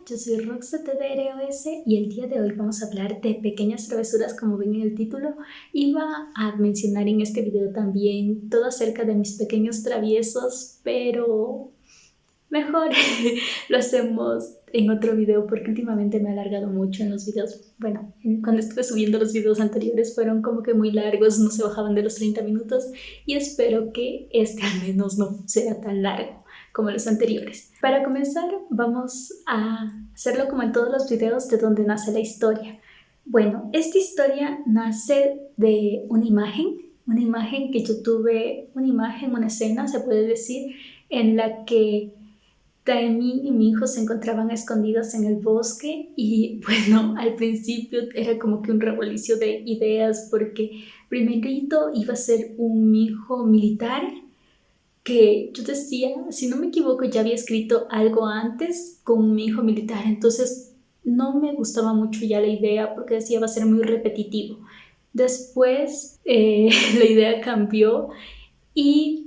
yo soy Roxa TDROS y el día de hoy vamos a hablar de pequeñas travesuras como ven en el título. Iba a mencionar en este video también todo acerca de mis pequeños traviesos, pero mejor lo hacemos en otro video porque últimamente me he alargado mucho en los videos. Bueno, cuando estuve subiendo los videos anteriores fueron como que muy largos, no se bajaban de los 30 minutos y espero que este al menos no sea tan largo como los anteriores. Para comenzar vamos a hacerlo como en todos los videos de donde nace la historia. Bueno, esta historia nace de una imagen que yo tuve, una escena se puede decir, en la que Taemin y mi hijo se encontraban escondidos en el bosque y bueno, al principio era como que un revolucio de ideas porque primerito iba a ser un hijo militar que yo decía, si no me equivoco, ya había escrito algo antes con mi hijo militar, entonces no me gustaba mucho ya la idea porque decía va a ser muy repetitivo. Después la idea cambió y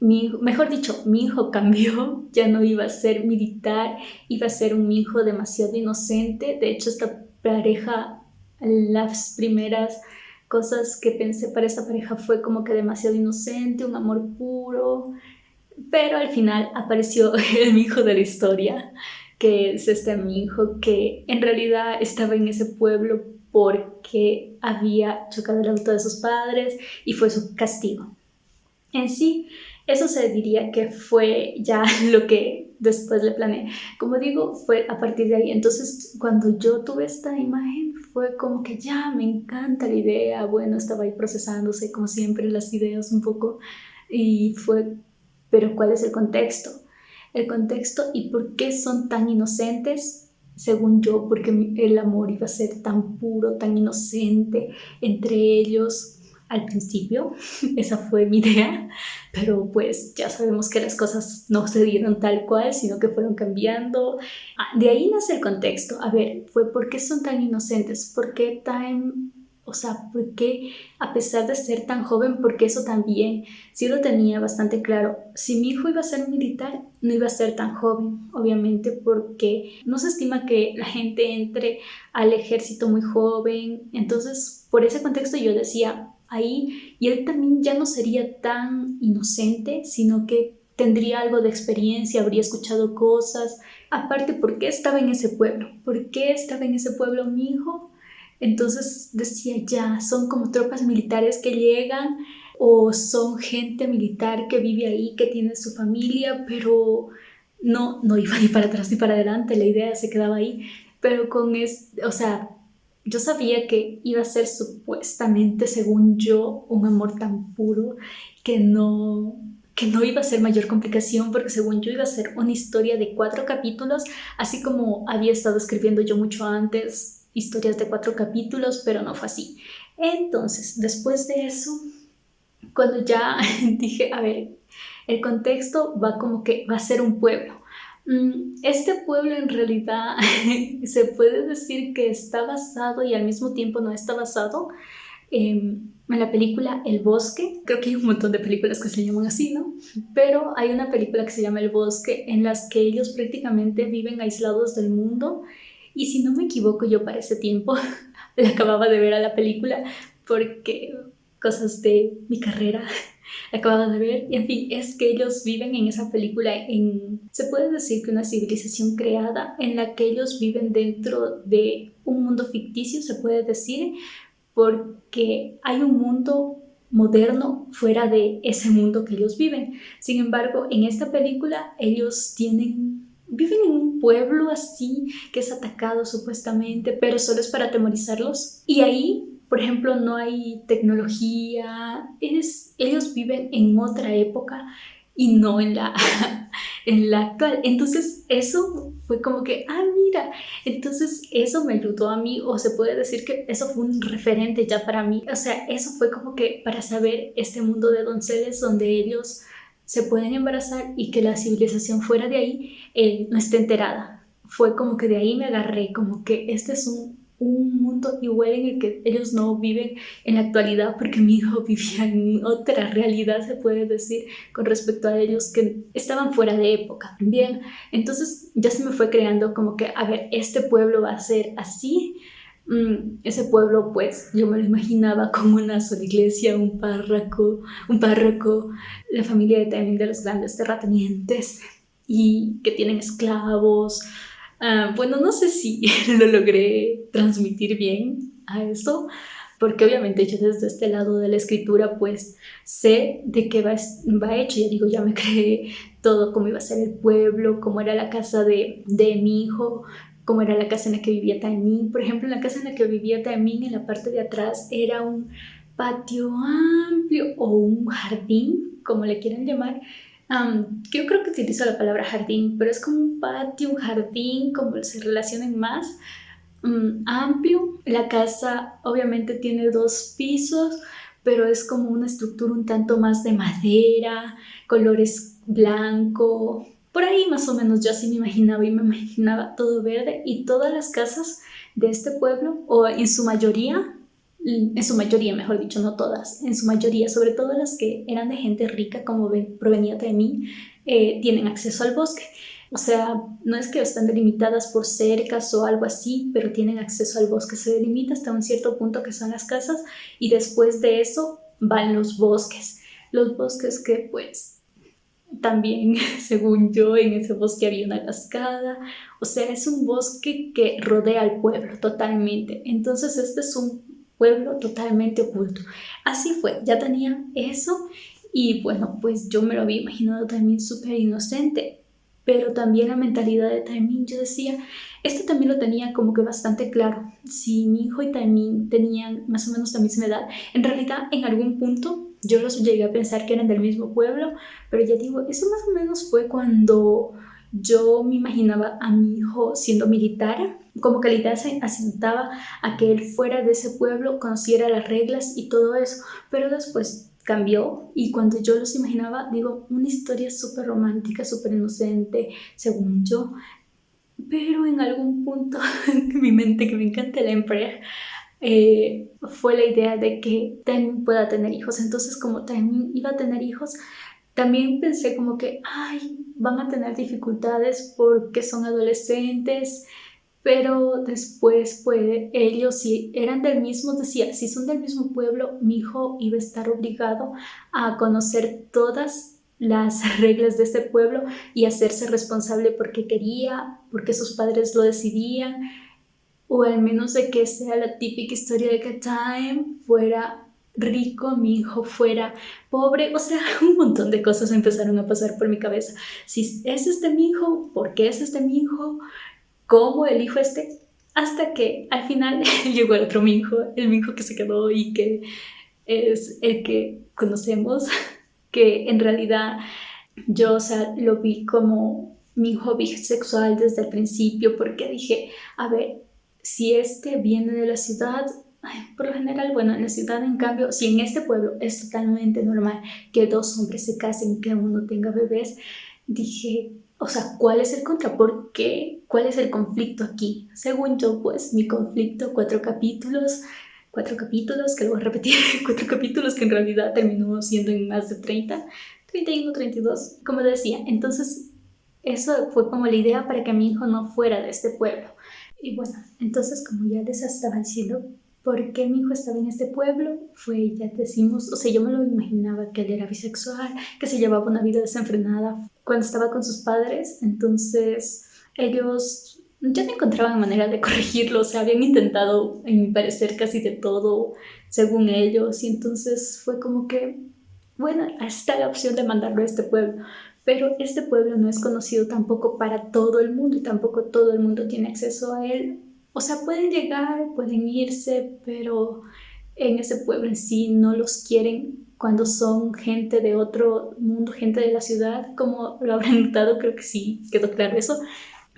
mejor dicho, mi hijo cambió, ya no iba a ser militar, iba a ser un hijo demasiado inocente. De hecho, esta pareja, las primeras cosas que pensé para esta pareja fue como que demasiado inocente, un amor puro, pero al final apareció el hijo de la historia, que es mi hijo que en realidad estaba en ese pueblo porque había chocado el auto de sus padres y fue su castigo. En sí, eso se diría que fue ya lo que después le planeé. Como digo, fue a partir de ahí. Entonces, cuando yo tuve esta imagen, fue como que ya me encanta la idea. Bueno, estaba ahí procesándose, como siempre, las ideas un poco. Y fue, pero ¿cuál es el contexto? El contexto y por qué son tan inocentes, según yo, porque el amor iba a ser tan puro, tan inocente entre ellos al principio. Esa fue mi idea, pero pues ya sabemos que las cosas no se dieron tal cual, sino que fueron cambiando. De ahí nace el contexto. A ver, fue ¿por qué son tan inocentes? ¿Por qué tan... O sea, ¿por qué a pesar de ser tan joven? Porque eso también sí lo tenía bastante claro. Si mi hijo iba a ser militar, no iba a ser tan joven, obviamente, porque no se estima que la gente entre al ejército muy joven. Entonces, por ese contexto yo decía, ahí, y él también ya no sería tan inocente, sino que tendría algo de experiencia, habría escuchado cosas. Aparte, ¿por qué estaba en ese pueblo? ¿Por qué estaba en ese pueblo mi hijo? Entonces decía, ya, son como tropas militares que llegan o son gente militar que vive ahí, que tiene su familia, pero no iba ni para atrás ni para adelante, la idea se quedaba ahí. Pero o sea, yo sabía que iba a ser supuestamente, según yo, un amor tan puro que no iba a ser mayor complicación porque según yo iba a ser una historia de 4 capítulos, así como había estado escribiendo yo mucho antes historias de 4 capítulos, pero no fue así. Entonces, después de eso, cuando ya dije, a ver, el contexto va como que va a ser un pueblo. Este pueblo en realidad se puede decir que está basado y al mismo tiempo no está basado en la película El Bosque. Creo que hay un montón de películas que se llaman así, ¿no? Pero hay una película que se llama El Bosque en las que ellos prácticamente viven aislados del mundo y si no me equivoco yo para ese tiempo la acababa de ver a la película porque cosas de mi carrera la acababa de ver y en fin, es que ellos viven en esa película se puede decir que una civilización creada en la que ellos viven dentro de un mundo ficticio, se puede decir, porque hay un mundo moderno fuera de ese mundo que ellos viven. Sin embargo, en esta película ellos viven en un pueblo así que es atacado supuestamente, pero solo es para atemorizarlos. Y ahí, por ejemplo, no hay tecnología, ellos viven en otra época y no en en la actual. Entonces eso fue como que, mira, entonces eso me ayudó a mí, o se puede decir que eso fue un referente ya para mí. O sea, eso fue como que para saber este mundo de donceles donde ellos se pueden embarazar y que la civilización fuera de ahí no esté enterada. Fue como que de ahí me agarré, como que este es un mundo igual en el que ellos no viven en la actualidad, porque mi hijo vivía en otra realidad, se puede decir, con respecto a ellos que estaban fuera de época. Bien, entonces ya se me fue creando como que, a ver, este pueblo va a ser así. Ese pueblo, pues, yo me lo imaginaba como una sola iglesia, un párroco, la familia también de los grandes terratenientes y que tienen esclavos. Bueno, no sé si lo logré transmitir bien a eso, porque obviamente yo desde este lado de la escritura pues sé de qué va hecho, ya digo, ya me creé todo, cómo iba a ser el pueblo, cómo era la casa de mi hijo, cómo era la casa en la que vivía Taimín. Por ejemplo, en la casa en la que vivía Taimín, en la parte de atrás era un patio amplio o un jardín, como le quieran llamar. Yo creo que utilizo la palabra jardín, pero es como un patio, un jardín, como se relacionen más, amplio. La casa obviamente tiene 2 pisos, pero es como una estructura un tanto más de madera, colores blanco. Por ahí más o menos yo así me imaginaba y me imaginaba todo verde, y todas las casas de este pueblo, o en su mayoría, mejor dicho, no todas, en su mayoría, sobre todo las que eran de gente rica como provenía de mí, tienen acceso al bosque. O sea, no es que están delimitadas por cercas o algo así, pero tienen acceso al bosque. Se delimita hasta un cierto punto que son las casas, y después de eso van los bosques. Los bosques que pues también, según yo, en ese bosque había una cascada. O sea, es un bosque que rodea al pueblo totalmente. Entonces este es un pueblo totalmente oculto. Así fue, ya tenía eso, y bueno, pues yo me lo había imaginado también súper inocente. Pero también la mentalidad de Taemin, yo decía, esto también lo tenía como que bastante claro. Si mi hijo y Taemin tenían más o menos la misma edad, en realidad en algún punto yo los llegué a pensar que eran del mismo pueblo, pero ya digo, eso más o menos fue cuando yo me imaginaba a mi hijo siendo militar, como que la idea se asentaba a que él fuera de ese pueblo, conociera las reglas y todo eso, pero después cambió, y cuando yo los imaginaba, digo, una historia súper romántica, súper inocente, según yo, pero en algún punto en mi mente, que me encanta el Emperor, fue la idea de que Taemin pueda tener hijos. Entonces, como Taemin iba a tener hijos, también pensé como que, ay, van a tener dificultades porque son adolescentes. Pero después, pues, ellos si eran del mismo, decía, si son del mismo pueblo, mi hijo iba a estar obligado a conocer todas las reglas de este pueblo y hacerse responsable porque quería, porque sus padres lo decidían, o al menos de que sea la típica historia de que Time fuera rico, mi hijo fuera pobre. O sea, un montón de cosas empezaron a pasar por mi cabeza. Si es este mi hijo, ¿por qué es este mi hijo? ¿Cómo elijo este? Hasta que al final llegó el otro mi hijo, el mi hijo que se quedó y que es el que conocemos, que en realidad yo, o sea, lo vi como mi hijo bisexual desde el principio, porque dije, a ver, si este viene de la ciudad, por lo general, bueno, en la ciudad, en cambio, si en este pueblo es totalmente normal que 2 hombres se casen, que uno tenga bebés, dije, o sea, ¿cuál es el contra? ¿Por qué? ¿Cuál es el conflicto aquí? Según yo, pues, mi conflicto, 4 capítulos, que lo voy a repetir, 4 capítulos que en realidad terminó siendo en más de 31, 32, como decía. Entonces, eso fue como la idea para que mi hijo no fuera de este pueblo. Y bueno, entonces, como ya les estaba diciendo, ¿por qué mi hijo estaba en este pueblo? Fue, ya decimos, o sea, yo me lo imaginaba que él era bisexual, que se llevaba una vida desenfrenada cuando estaba con sus padres. Entonces ellos ya no encontraban manera de corregirlo, o sea, habían intentado, en mi parecer, casi de todo según ellos, y entonces fue como que, bueno, está la opción de mandarlo a este pueblo. Pero este pueblo no es conocido tampoco para todo el mundo, y tampoco todo el mundo tiene acceso a él. O sea, pueden llegar, pueden irse, pero en ese pueblo en sí no los quieren cuando son gente de otro mundo, gente de la ciudad, como lo habrán notado, creo que sí quedó claro eso.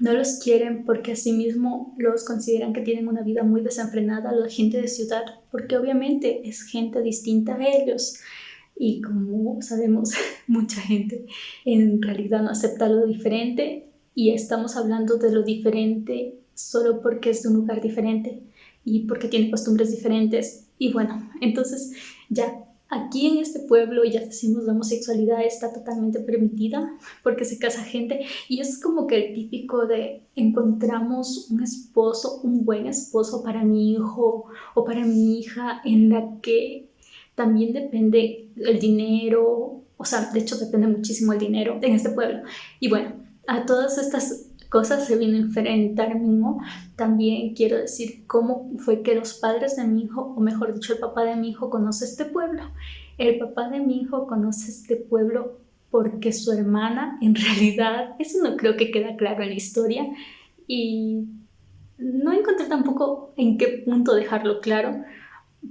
No los quieren porque asimismo los consideran que tienen una vida muy desenfrenada, la gente de ciudad, porque obviamente es gente distinta a ellos. Y como sabemos, mucha gente en realidad no acepta lo diferente, y estamos hablando de lo diferente solo porque es de un lugar diferente. y porque tiene costumbres diferentes. Y bueno, entonces ya aquí en este pueblo ya decimos la homosexualidad está totalmente permitida porque se casa gente y es como que el típico de encontramos un esposo, un buen esposo para mi hijo o para mi hija en la que también depende el dinero, o sea, de hecho depende muchísimo el dinero en este pueblo. Y bueno, a todas estas cosas se vino a enfrentar Mimo. También quiero decir cómo fue que los padres de mi hijo, o mejor dicho, el papá de mi hijo conoce este pueblo. El papá de mi hijo conoce este pueblo porque su hermana, en realidad, eso no creo que queda claro en la historia y no encontré tampoco en qué punto dejarlo claro,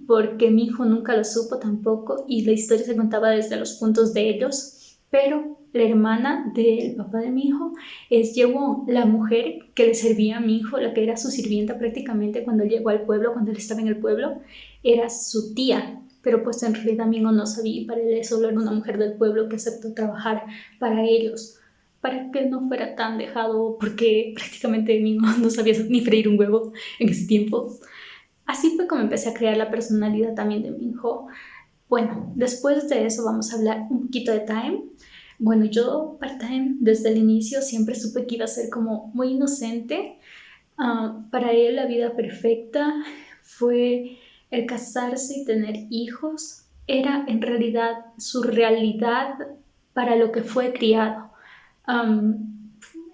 porque mi hijo nunca lo supo tampoco y la historia se contaba desde los puntos de ellos, pero la hermana del papá de mi hijo es Yewon, la mujer que le servía a mi hijo, la que era su sirvienta prácticamente cuando él llegó al pueblo, cuando él estaba en el pueblo, era su tía, pero pues en realidad mi hijo no sabía y para él solo era una mujer del pueblo que aceptó trabajar para ellos, para que no fuera tan dejado, porque prácticamente mi hijo no sabía ni freír un huevo en ese tiempo. Así fue como empecé a crear la personalidad también de Minho. Bueno, después de eso vamos a hablar un poquito de Time. Bueno, yo para Time desde el inicio siempre supe que iba a ser como muy inocente. Para él la vida perfecta fue el casarse y tener hijos. Era en realidad su realidad para lo que fue criado.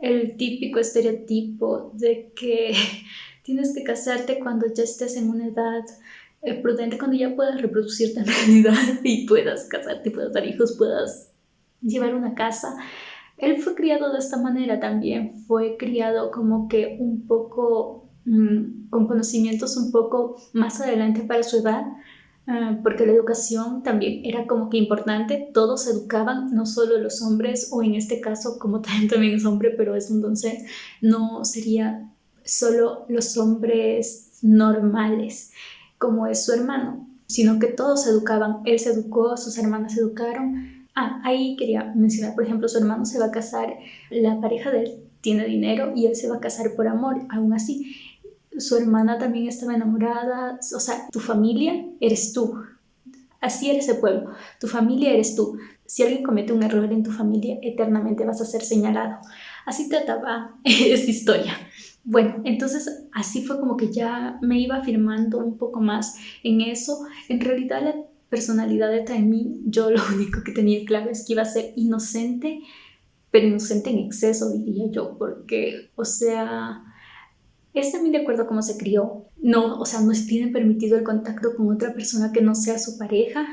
El típico estereotipo de que tienes que casarte cuando ya estés en una edad prudente, cuando ya puedas reproducirte en realidad y puedas casarte, puedas dar hijos, puedas llevar una casa. Él fue criado de esta manera también, fue criado como que un poco con conocimientos un poco más adelante para su edad, porque la educación también era como que importante, todos se educaban, no solo los hombres, o en este caso, como también es hombre, pero es un doncel, no sería solo los hombres normales, como es su hermano, sino que todos se educaban, él se educó, sus hermanas se educaron. Ahí quería mencionar, por ejemplo, su hermano se va a casar, la pareja de él tiene dinero y él se va a casar por amor, aún así su hermana también estaba enamorada, o sea, tu familia eres tú, así eres el pueblo, tu familia eres tú. Si alguien comete un error en tu familia, eternamente vas a ser señalado. Así trataba esta historia. Bueno, entonces así fue como que ya me iba afirmando un poco más en eso. En realidad la personalidad de Taemin, yo lo único que tenía claro es que iba a ser inocente, pero inocente en exceso, diría yo, porque, o sea, es también de acuerdo a cómo se crió. No, o sea, no tiene permitido el contacto con otra persona que no sea su pareja.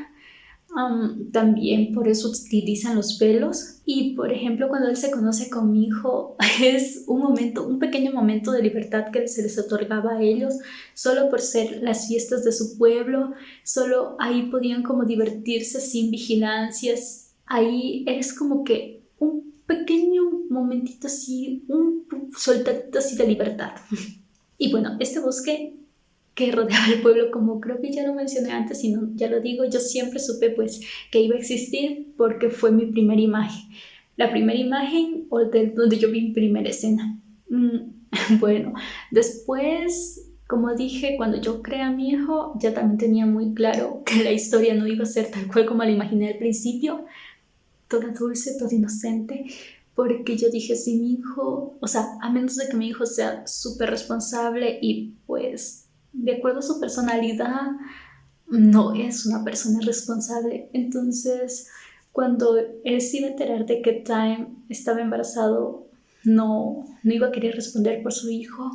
También por eso utilizan los velos. Y por ejemplo, cuando él se conoce con mi hijo, es un momento, un pequeño momento de libertad que se les otorgaba a ellos, solo por ser las fiestas de su pueblo. Solo ahí podían como divertirse sin vigilancias. Ahí es como que un pequeño momentito así, un soltadito así de libertad. Y bueno, este bosque que rodeaba el pueblo, como creo que ya lo mencioné antes y no, ya lo digo, yo siempre supe pues que iba a existir porque fue mi primera imagen. La primera imagen o donde yo vi mi primera escena. Bueno, después, como dije, cuando yo creé a mi hijo, ya también tenía muy claro que la historia no iba a ser tal cual como la imaginé al principio, toda dulce, toda inocente, porque yo dije, si mi hijo, o sea, a menos de que mi hijo sea súper responsable y pues de acuerdo a su personalidad, no es una persona responsable. Entonces, cuando él se iba a enterar de que Time estaba embarazado, no iba a querer responder por su hijo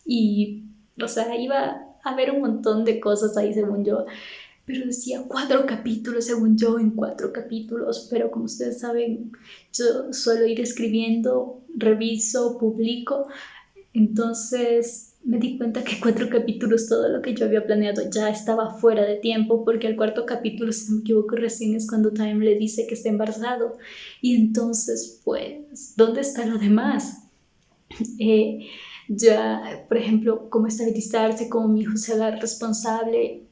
y, o sea, iba a haber un montón de cosas ahí según yo, pero decía 4 capítulos, según yo, en 4 capítulos, pero como ustedes saben, yo suelo ir escribiendo, reviso, publico, entonces me di cuenta que 4 capítulos, todo lo que yo había planeado ya estaba fuera de tiempo, porque el 4 capítulo, si no me equivoco, recién es cuando Time le dice que está embarazado, y entonces, pues, ¿dónde está lo demás? Ya, por ejemplo, cómo estabilizarse, cómo mi hijo se haga responsable.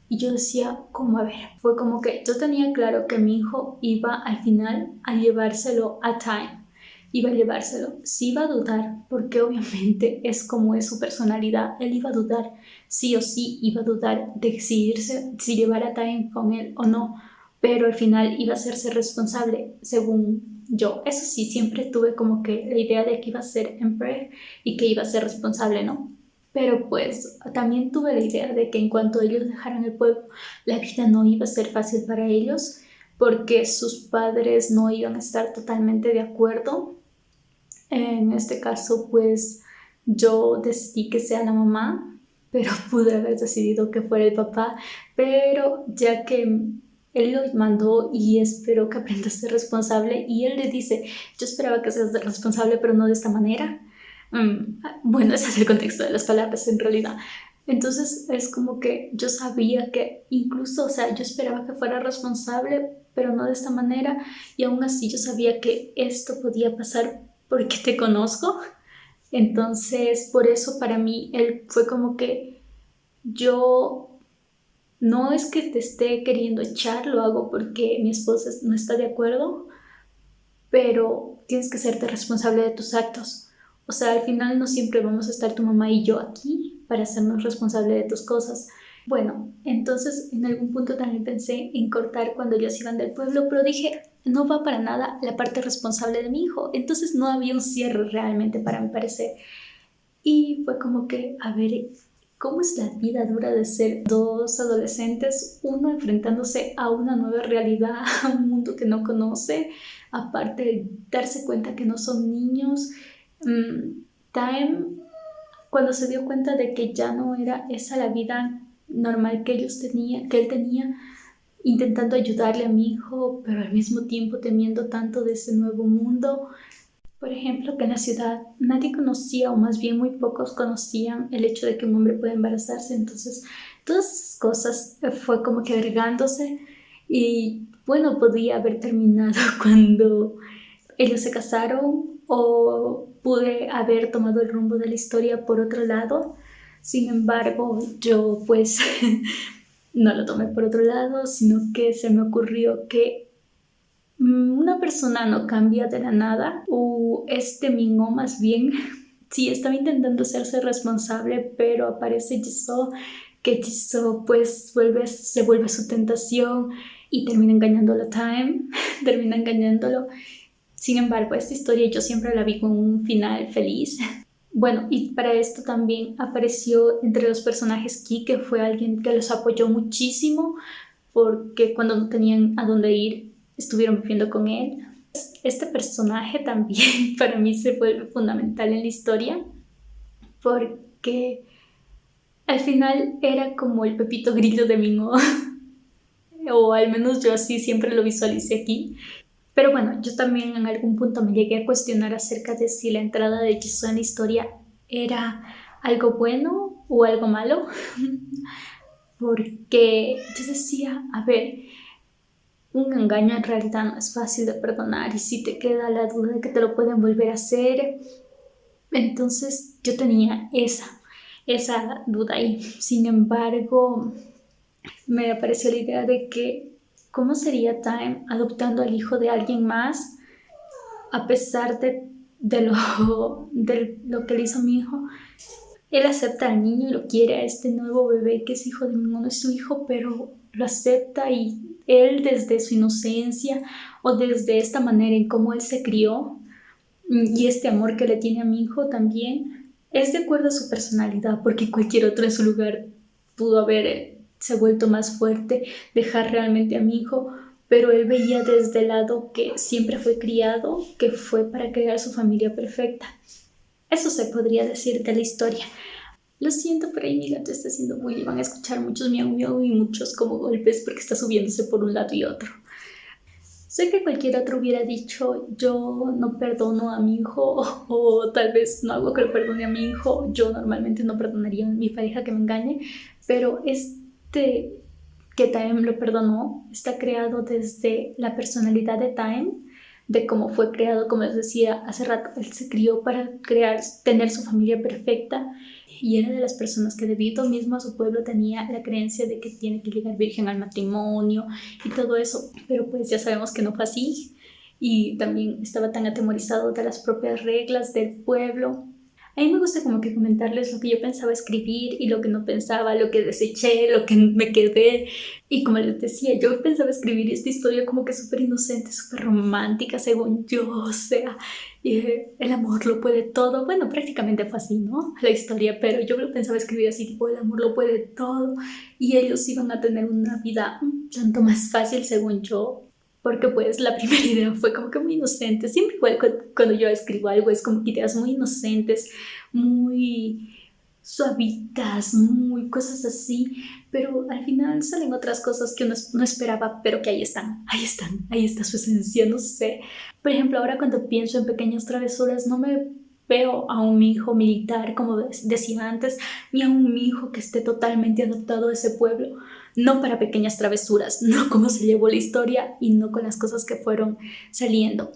Y yo decía, como a ver, fue como que yo tenía claro que mi hijo iba al final a llevárselo a Time. iba a llevárselo. Sí iba a dudar, porque obviamente es como es su personalidad. Él iba a dudar, sí o sí iba a dudar de decidirse si llevar a Time con él o no, pero al final iba a hacerse responsable, según yo. Eso sí, siempre tuve como que la idea de que iba a ser Emperor y que iba a ser responsable, ¿no? Pero pues también tuve la idea de que en cuanto ellos dejaran el pueblo, la vida no iba a ser fácil para ellos porque sus padres no iban a estar totalmente de acuerdo. En este caso, pues yo decidí que sea la mamá, pero pude haber decidido que fuera el papá, pero ya que él lo mandó y espero que aprenda a ser responsable y él le dice, yo esperaba que seas responsable, pero no de esta manera. Bueno, ese es el contexto de las palabras en realidad. Entonces es como que yo sabía que incluso, o sea, yo esperaba que fuera responsable, pero no de esta manera, y aún así yo sabía que esto podía pasar porque te conozco. Entonces, por eso para mí él fue como que yo no es que te esté queriendo echar, lo hago porque mi esposa no está de acuerdo, pero tienes que serte responsable de tus actos. O sea, al final no siempre vamos a estar tu mamá y yo aquí para hacernos responsable de tus cosas. Bueno, entonces en algún punto también pensé en cortar cuando ellos iban del pueblo, pero dije, no va para nada la parte responsable de mi hijo. Entonces no había un cierre realmente para mi parecer. Y fue como que, a ver, ¿cómo es la vida dura de ser dos adolescentes, uno enfrentándose a una nueva realidad, a un mundo que no conoce, aparte de darse cuenta que no son niños? Time, cuando se dio cuenta de que ya no era esa la vida normal que él tenía, intentando ayudarle a mi hijo, pero al mismo tiempo temiendo tanto de ese nuevo mundo. Por ejemplo, que en la ciudad nadie conocía, o más bien muy pocos conocían el hecho de que un hombre puede embarazarse. Entonces, todas esas cosas fue como que agregándose y bueno, podía haber terminado cuando ellos se casaron o pude haber tomado el rumbo de la historia por otro lado. Sin embargo, yo pues no lo tomé por otro lado, sino que se me ocurrió que una persona no cambia de la nada, o este Minho más bien, sí estaba intentando hacerse responsable, pero aparece Jisoo, que Jisoo pues se vuelve su tentación y termina engañándolo a Time, termina engañándolo. Sin embargo, esta historia yo siempre la vi con un final feliz. Bueno, y para esto también apareció entre los personajes Ki, que fue alguien que los apoyó muchísimo, porque cuando no tenían a dónde ir, estuvieron viviendo con él. Este personaje también para mí se vuelve fundamental en la historia, porque al final era como el Pepito Grillo de Minho, o al menos yo así siempre lo visualicé aquí. Pero bueno, yo también en algún punto me llegué a cuestionar acerca de si la entrada de Jisoo en la historia era algo bueno o algo malo, porque yo decía, a ver, un engaño en realidad no es fácil de perdonar y si te queda la duda de que te lo pueden volver a hacer, entonces yo tenía esa duda ahí. Sin embargo, me apareció la idea de que cómo sería Time adoptando al hijo de alguien más a pesar de lo que le hizo a mi hijo. Él acepta al niño y lo quiere, a este nuevo bebé que es hijo de mi, no es su hijo, pero lo acepta, y él desde su inocencia o desde esta manera en cómo él se crió y este amor que le tiene a mi hijo también es de acuerdo a su personalidad, porque cualquier otro en su lugar pudo haberse vuelto más fuerte, dejar realmente a mi hijo, pero él veía desde el lado que siempre fue criado, que fue para crear su familia perfecta. Eso se podría decir de la historia. Lo siento, pero ahí mi gato está haciendo bullying. Van a escuchar muchos miau miau y muchos como golpes porque está subiéndose por un lado y otro. Sé que cualquier otro hubiera dicho, yo no perdono a mi hijo, o tal vez no hago que lo perdone a mi hijo. Yo normalmente no perdonaría a mi pareja que me engañe, pero que Time lo perdonó está creado desde la personalidad de Time, de cómo fue creado, como les decía hace rato. Él se crió para tener su familia perfecta, y era de las personas que debido mismo a su pueblo tenía la creencia de que tiene que llegar virgen al matrimonio y todo eso, pero pues ya sabemos que no fue así. y también estaba tan atemorizado de las propias reglas del pueblo. A mí me gusta como que comentarles lo que yo pensaba escribir y lo que no pensaba, lo que deseché, lo que me quedé. Y como les decía, yo pensaba escribir esta historia como que súper inocente, súper romántica, según yo, o sea, el amor lo puede todo. Bueno, prácticamente fue así, ¿no? La historia, pero yo lo pensaba escribir así, tipo, el amor lo puede todo. Y ellos iban a tener una vida un tanto más fácil, según yo, porque pues la primera idea fue como que muy inocente. Siempre igual cuando yo escribo algo es como que ideas muy inocentes, muy suavitas, muy cosas así, pero al final salen otras cosas que uno no esperaba, pero que ahí está su esencia, no sé. Por ejemplo, ahora cuando pienso en pequeñas travesuras, no me veo a un hijo militar, como decía antes, ni a un hijo que esté totalmente adaptado a ese pueblo, no para pequeñas travesuras, no como se llevó la historia y no con las cosas que fueron saliendo.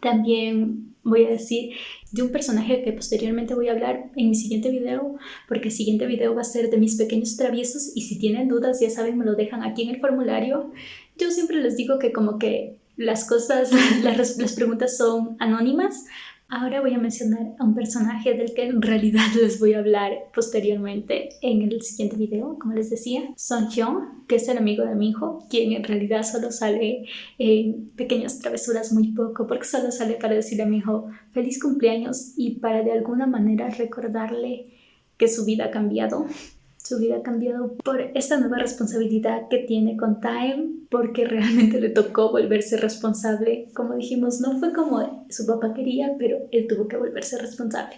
También voy a decir de un personaje que posteriormente voy a hablar en mi siguiente video, porque el siguiente video va a ser de mis pequeños traviesos, y si tienen dudas, ya saben, me lo dejan aquí en el formulario. Yo siempre les digo que como que las cosas, las preguntas son anónimas. Ahora voy a mencionar a un personaje del que en realidad les voy a hablar posteriormente en el siguiente video, como les decía, Song Hyun, que es el amigo de mi hijo, quien en realidad solo sale en pequeñas travesuras muy poco, porque solo sale para decirle a mi hijo feliz cumpleaños y para de alguna manera recordarle que su vida ha cambiado. Su vida ha cambiado por esta nueva responsabilidad que tiene con Time, porque realmente le tocó volverse responsable. Como dijimos, no fue como su papá quería, pero él tuvo que volverse responsable.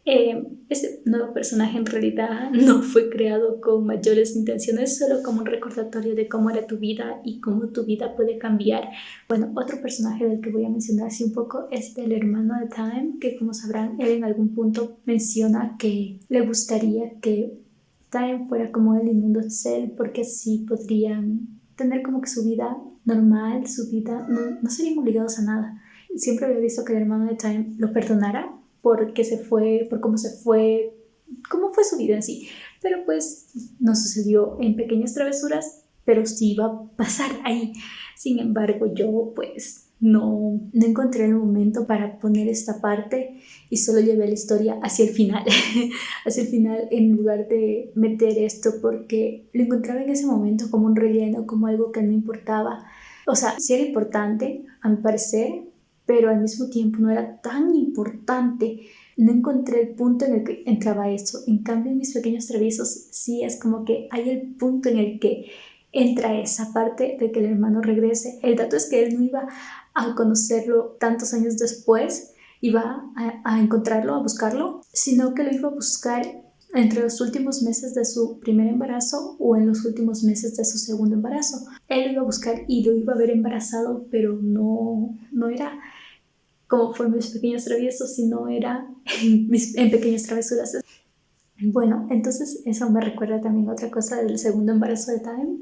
Este nuevo personaje en realidad no fue creado con mayores intenciones, solo como un recordatorio de cómo era tu vida y cómo tu vida puede cambiar. Bueno, otro personaje del que voy a mencionar así un poco es el hermano de Time, que como sabrán, él en algún punto menciona que le gustaría que Time fuera como él y Mundo es él, porque así podrían tener como que su vida normal, su vida, no serían obligados a nada. Siempre había visto que el hermano de Time lo perdonara porque se fue, por cómo se fue, cómo fue su vida en sí. Pero pues no sucedió en pequeñas travesuras, pero sí iba a pasar ahí. Sin embargo, yo pues no encontré el momento para poner esta parte y solo llevé la historia hacia el final. Hacia el final, en lugar de meter esto, porque lo encontraba en ese momento como un relleno, como algo que no importaba. O sea, sí era importante, a mi parecer, pero al mismo tiempo no era tan importante. No encontré el punto en el que entraba eso. En cambio, en mis pequeños traviesos sí es como que hay el punto en el que entra esa parte de que el hermano regrese. El dato es que él no iba a conocerlo tantos años después, iba a encontrarlo, a buscarlo, sino que lo iba a buscar entre los últimos meses de su primer embarazo o en los últimos meses de su segundo embarazo. Él lo iba a buscar y lo iba a ver embarazado, pero no era como fue en mis pequeños traviesos, sino era en pequeñas travesuras. Bueno, entonces eso me recuerda también a otra cosa del segundo embarazo de Time,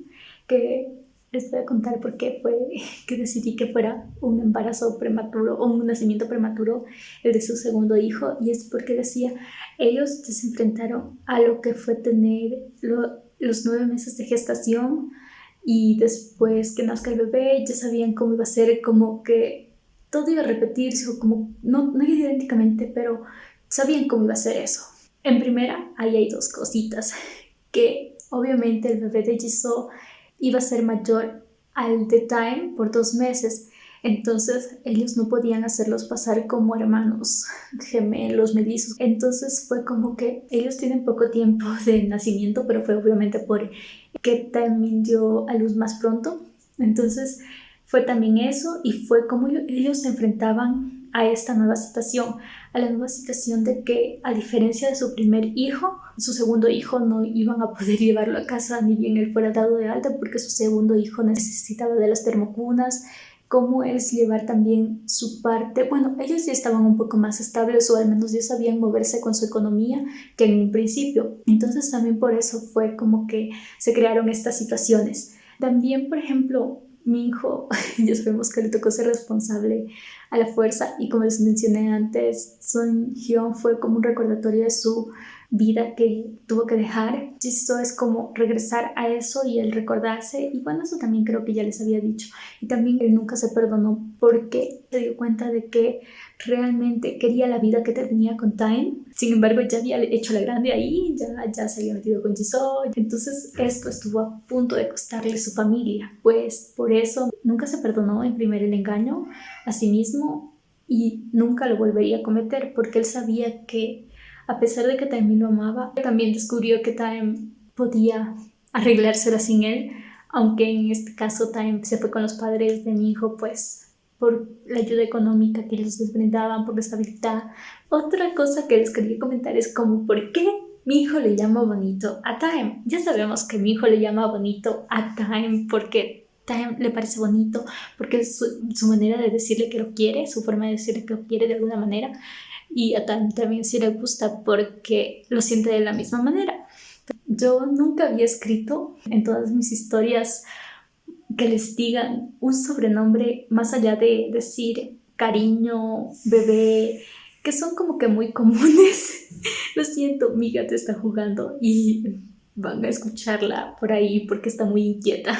que les voy a contar por qué fue que decidí que fuera un embarazo prematuro o un nacimiento prematuro el de su segundo hijo, y es porque decía, ellos se enfrentaron a lo que fue tener los 9 meses de gestación, y después que nazca el bebé ya sabían cómo iba a ser, como que todo iba a repetirse, o como, no idénticamente, pero sabían cómo iba a ser eso. En primera, ahí hay dos cositas, que obviamente el bebé de Jisoo iba a ser mayor al de Time por 2 meses, entonces ellos no podían hacerlos pasar como hermanos gemelos, mellizos. Entonces fue como que ellos tienen poco tiempo de nacimiento, pero fue obviamente por que Time dio a luz más pronto. Entonces fue también eso, y fue como ellos se enfrentaban a esta nueva situación, a la nueva situación de que, a diferencia de su primer hijo, su segundo hijo no iban a poder llevarlo a casa ni bien él fuera dado de alta, porque su segundo hijo necesitaba de las termocunas. Cómo es llevar también su parte. Bueno, ellos ya estaban un poco más estables, o al menos ya sabían moverse con su economía que en un principio. Entonces también por eso fue como que se crearon estas situaciones. También, por ejemplo, mi hijo, ya sabemos que le tocó ser responsable a la fuerza, y como les mencioné antes, Song Hyun fue como un recordatorio de su vida que tuvo que dejar. Jisoo es como regresar a eso y el recordarse, y bueno, eso también creo que ya les había dicho. Y también él nunca se perdonó porque se dio cuenta de que realmente quería la vida que tenía con Tae. Sin embargo, ya había hecho la grande ahí, ya se había metido con Jisoo. Entonces esto estuvo a punto de costarle su familia. Pues por eso nunca se perdonó en primer el engaño a sí mismo y nunca lo volvería a cometer porque él sabía que a pesar de que Tae lo amaba, también descubrió que Tae podía arreglársela sin él, aunque en este caso Tae se fue con los padres de mi hijo, pues por la ayuda económica que ellos les brindaban, por la estabilidad. Otra cosa que les quería comentar es como ¿por qué mi hijo le llama bonito a Tae? Ya sabemos que mi hijo le llama bonito a Tae porque Tae le parece bonito, porque es su manera de decirle que lo quiere, su forma de decirle que lo quiere de alguna manera. Y a Tan también sí le gusta porque lo siente de la misma manera. Yo nunca había escrito en todas mis historias que les digan un sobrenombre más allá de decir cariño, bebé, que son como que muy comunes. Lo siento, mi gata está jugando y van a escucharla por ahí porque está muy inquieta.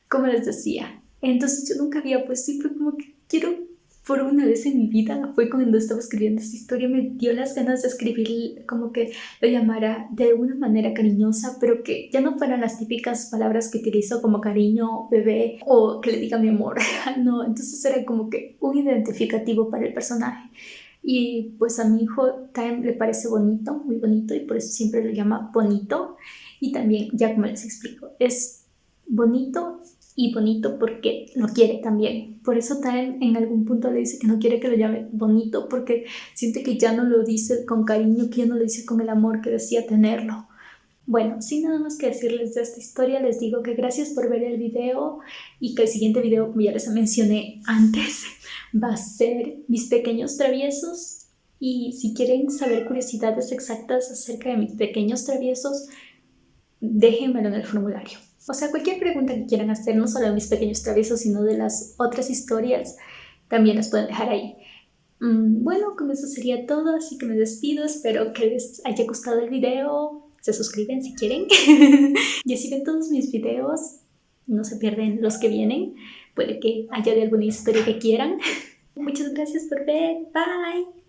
Como les decía, entonces yo nunca había, pues siempre como que quiero, por una vez en mi vida, fue cuando estaba escribiendo esta historia, me dio las ganas de escribir como que lo llamara de una manera cariñosa, pero que ya no fueran las típicas palabras que utilizo como cariño, bebé o que le diga mi amor. No, entonces era como que un identificativo para el personaje. Y pues a mi hijo Time le parece bonito, muy bonito, y por eso siempre lo llama bonito. Y también, ya como les explico, es bonito y bonito porque lo quiere también. Por eso Tae en algún punto le dice que no quiere que lo llame bonito porque siente que ya no lo dice con cariño, que ya no lo dice con el amor que decía tenerlo. Bueno, sin nada más que decirles de esta historia, les digo que gracias por ver el video y que el siguiente video, como ya les mencioné antes, va a ser mis pequeños traviesos. Y si quieren saber curiosidades exactas acerca de mis pequeños traviesos, déjenmelo en el formulario. O sea, cualquier pregunta que quieran hacer, no solo de mis pequeños traviesos, sino de las otras historias, también las pueden dejar ahí. Bueno, con eso sería todo, así que me despido. Espero que les haya gustado el video. Se suscriben si quieren. Y así ven todos mis videos. No se pierden los que vienen. Puede que haya de alguna historia que quieran. Muchas gracias por ver. Bye.